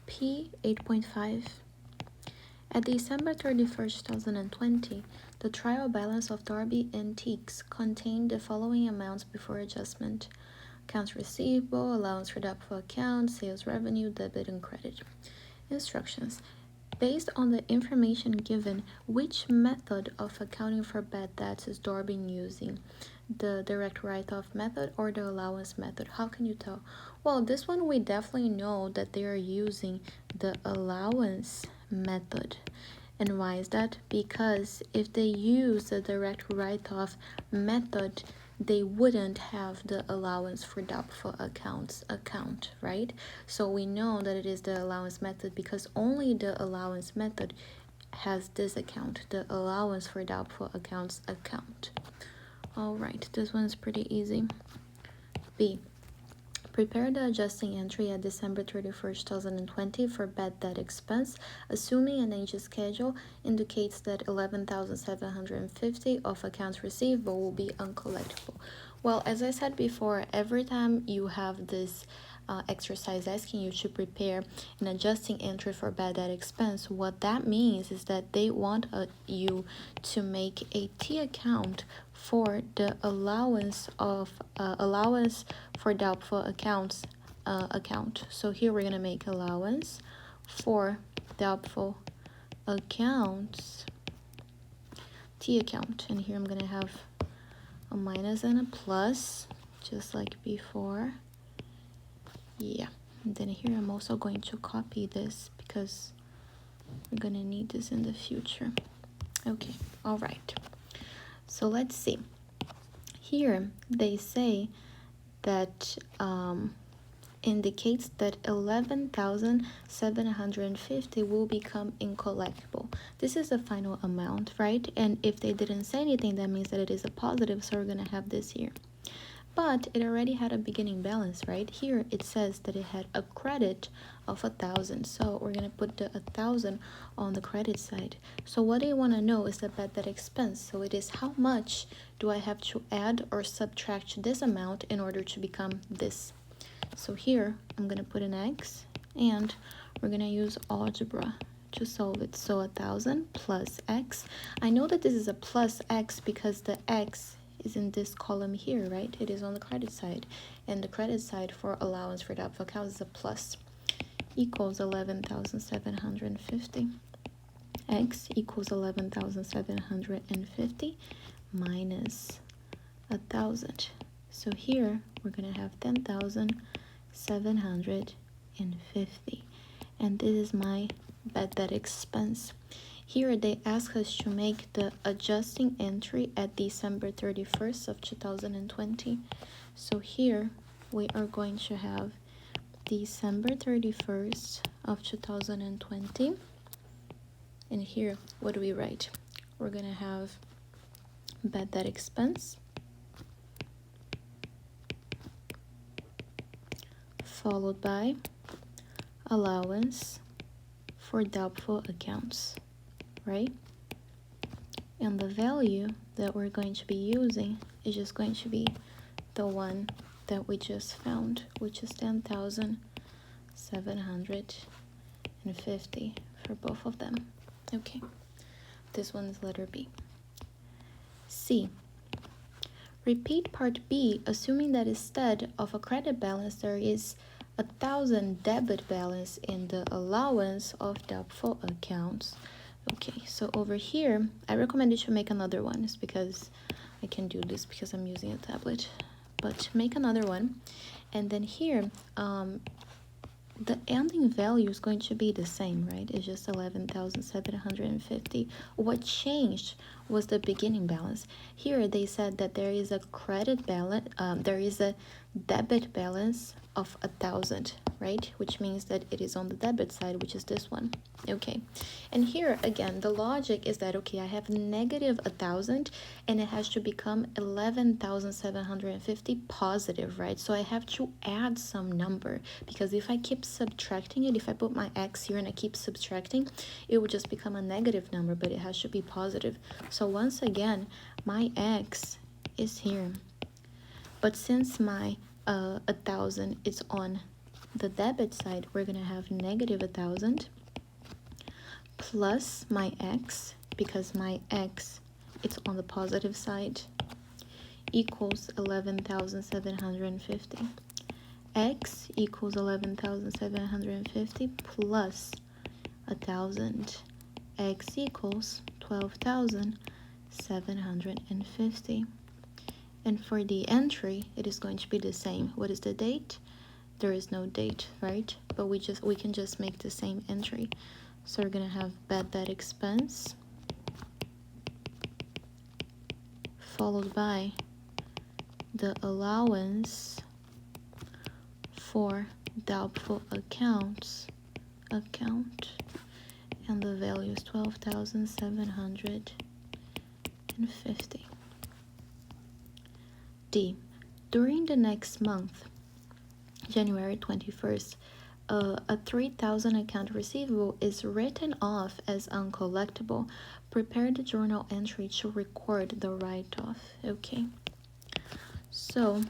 P 8.5. At December 31st, 2020, the trial balance of Darby Antiques contained the following amounts before adjustment: accounts receivable, allowance for doubtful accounts, sales revenue, debit, and credit. Instructions. Based on the information given, which method of accounting for bad debts is Darby using? The direct write-off method or the allowance method? How can you tell? Well, this one we definitely know that they are using the allowance method. And why is that? Because if they use the direct write-off method, they wouldn't have the allowance for doubtful accounts account, right? So we know that it is the allowance method because only the allowance method has this account, the allowance for doubtful accounts account. All right, this one is pretty easy. B. Prepare the adjusting entry at December 31st, 2020 for bad debt expense, assuming an age schedule indicates that 11,750 of accounts receivable will be uncollectible. Well, as I said before, every time you have this exercise asking you to prepare an adjusting entry for bad debt expense, what that means is that they want you to make a T account for the allowance for doubtful accounts account. So here we're gonna make allowance for doubtful accounts T account, and here I'm gonna have a minus and a plus just like before. Yeah, and then here I'm also going to copy this because we're gonna need this in the future. Okay, all right, so let's see. Here they say that indicates that 11,750 will become incollectible. This is the final amount, right? And if they didn't say anything, that means that it is a positive, so we're gonna have this here. But it already had a beginning balance, right? Here it says that it had a credit of 1,000, so we're gonna put the 1,000 on the credit side. So what they want to know is the bad debt expense. So it is how much do I have to add or subtract this amount in order to become this. So here I'm gonna put an X, and we're gonna use algebra to solve it. So 1,000 plus X. I know that this is a plus X because the X is in this column here, right? It is on the credit side, and the credit side for allowance for doubtful accounts is a plus, equals 11,750. X equals 11,750 minus 1,000. So here we're gonna have 10,750, and this is my bad debt expense. Here they ask us to make the adjusting entry at December 31st of 2020. So here we are going to have December 31st of 2020. And here, what do we write? We're gonna have bad debt expense followed by allowance for doubtful accounts, right? And the value that we're going to be using is just going to be the one that we just found, which is 10,750 for both of them. Okay, this one is letter B. C. Repeat part B, assuming that instead of a credit balance, there is 1,000 debit balance in the allowance of doubtful accounts. Okay, so over here, I recommend you to make another one. It's because I can do this because I'm using a tablet. But make another one, and then here, the ending value is going to be the same, right? It's just 11,750. What changed was the beginning balance. Here they said that there is a credit balance, there is a debit balance of 1,000, right? Which means that it is on the debit side, which is this one. Okay, and here again, the logic is that, okay, I have negative 1,000 and it has to become 11,750 positive, right? So I have to add some number, because if I keep subtracting it, if I put my X here and I keep subtracting, it would just become a negative number, but it has to be positive. So once again, my X is here, but since my 1,000 is on the debit side, we're gonna have negative 1,000 plus my x, because my x, it's on the positive side, equals 11,750. X equals 11,750 plus 1,000. X equals 12,750. And for the entry, it is going to be the same. What is the date? There is no date, right? But we can just make the same entry. So we're gonna have bad debt expense followed by the allowance for doubtful accounts account, and the value is 12,750. D. During the next month, January 21st, a 3,000 account receivable is written off as uncollectible. Prepare the journal entry to record the write-off. Okay, so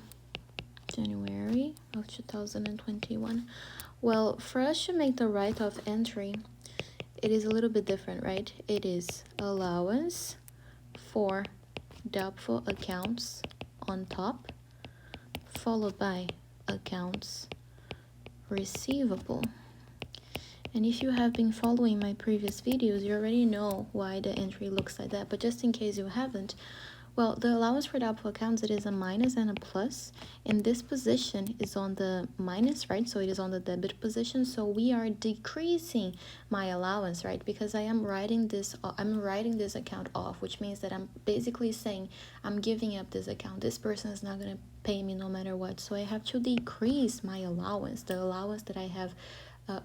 January of 2021. Well, for us to make the write-off entry, it is a little bit different, right? It is allowance for doubtful accounts on top, followed by accounts receivable. And if you have been following my previous videos, you already know why the entry looks like that. But just in case you haven't, well, the allowance for doubtful accounts, it is a minus and a plus, and this position is on the minus, right? So it is on the debit position. So we are decreasing my allowance, right? Because I'm writing this account off, which means that I'm basically saying I'm giving up this account. This person is not gonna pay me no matter what. So I have to decrease my allowance, the allowance that I have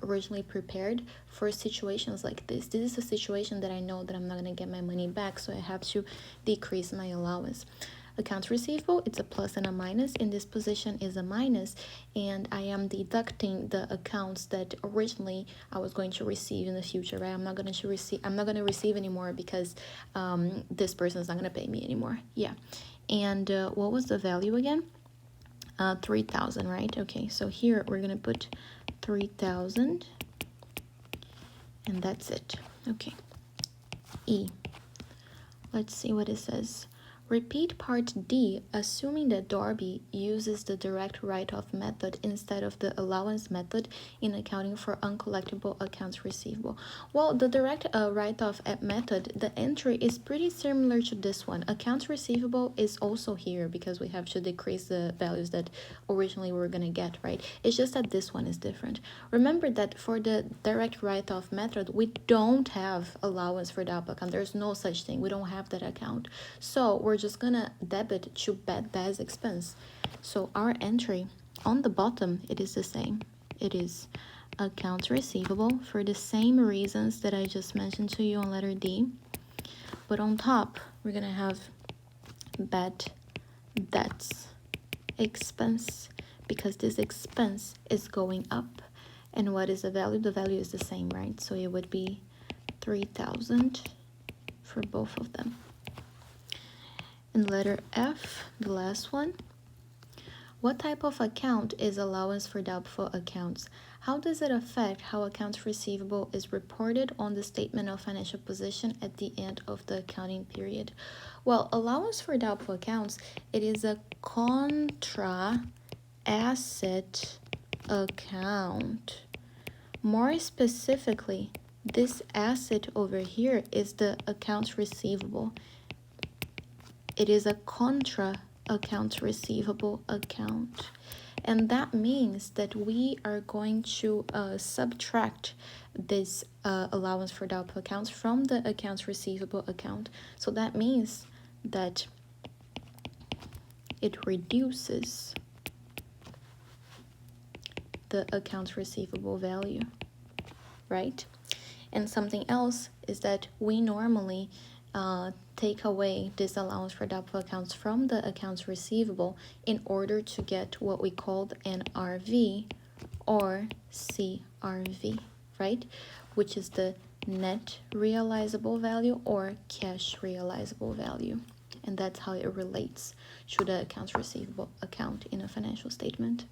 originally prepared for situations like this. This is a situation that I know that I'm not going to get my money back, so I have to decrease my allowance. Accounts receivable, it's a plus and a minus. In this position is a minus, and I am deducting the accounts that originally I was going to receive in the future, right? I'm not going to receive anymore because this person is not going to pay me anymore. Yeah. And what was the value again? 3,000, right? Okay, so here we're going to put 3,000, and that's it. Okay. E. Let's see what it says. Repeat part D, assuming that Darby uses the direct write-off method instead of the allowance method in accounting for uncollectible accounts receivable. Well, the direct write-off method, the entry is pretty similar to this one. Accounts receivable is also here because we have to decrease the values that originally we were going to get, right? It's just that this one is different. Remember that for the direct write-off method, we don't have allowance for doubtful account. There's no such thing. We don't have that account. So we're just gonna debit to bad debt expense. So our entry on the bottom, it is the same. It is accounts receivable for the same reasons that I just mentioned to you on letter D. But on top, we're gonna have bad debts expense because this expense is going up. And what is the value? The value is the same, right? So it would be 3,000 for both of them. And letter F, the last one. What type of account is allowance for doubtful accounts? How does it affect how accounts receivable is reported on the statement of financial position at the end of the accounting period? Well, allowance for doubtful accounts, it is a contra asset account. More specifically, this asset over here is the accounts receivable. It is a contra accounts receivable account. And that means that we are going to subtract this allowance for doubtful accounts from the accounts receivable account. So that means that it reduces the accounts receivable value, right? And something else is that we normally take away this allowance for doubtful accounts from the accounts receivable in order to get what we called an RV or CRV, right? Which is the net realizable value or cash realizable value. And that's how it relates to the accounts receivable account in a financial statement.